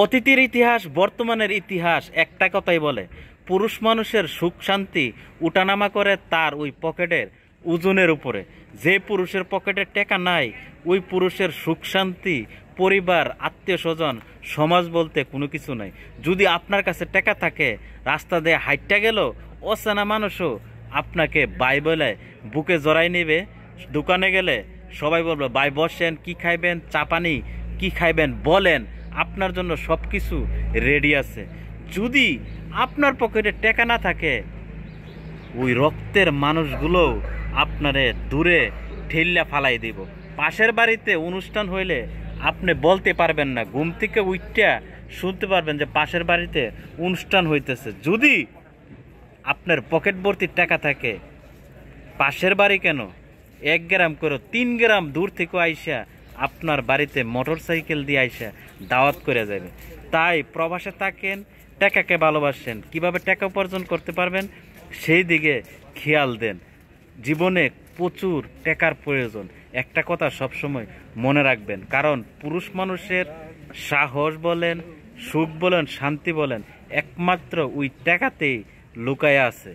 অতীতের ইতিহাস বর্তমানের ইতিহাস একটা কথাই বলে, পুরুষ মানুষের সুখ শান্তি উঠানামা করে তার ওই পকেটের ওজনের উপরে। যে পুরুষের পকেটে টাকা নাই ওই পুরুষের সুখ শান্তি, পরিবার, আত্মীয় স্বজন, সমাজ বলতে কোনো কিছু নাই। যদি আপনার কাছে টাকা থাকে, রাস্তা দিয়ে হাইটটা গেল অচেনা মানুষও আপনাকে বাই বলে বুকে জড়াই নেবে। দোকানে গেলে সবাই বলবে ভাই বসেন, কি খাইবেন, চা পানি কি খাইবেন বলেন, আপনার জন্য সব কিছু রেডি আছে। যদি আপনার পকেটে টাকা না থাকে, ওই রক্তের মানুষগুলো আপনারে দূরে ঠেল্লা ফালাই দিব। পাশের বাড়িতে অনুষ্ঠান হইলে আপনি বলতে পারবেন না, ঘুম থেকে উঠটা শুনতে পারবেন যে পাশের বাড়িতে অনুষ্ঠান হইতেছে। যদি আপনার পকেট ভর্তি টাকা থাকে, পাশের বাড়ি কেন 1 গ্রাম করে 3 গ্রাম দূর থেকে আইসা আপনার বাড়িতে মোটর সাইকেল দিয়ে আইসা দাওয়াত করে যাবে। তাই প্রবাসে থাকেন, টাকাকে ভালোবাসেন, কিভাবে টাকা উপার্জন করতে পারবেন সেই দিকে খেয়াল দেন। জীবনে প্রচুর টাকার প্রয়োজন, একটা কথা সবসময় মনে রাখবেন, কারণ পুরুষ মানুষের সাহস বলেন, সুখ বলেন, শান্তি বলেন একমাত্র ওই টাকাতেই লুকায়া আছে।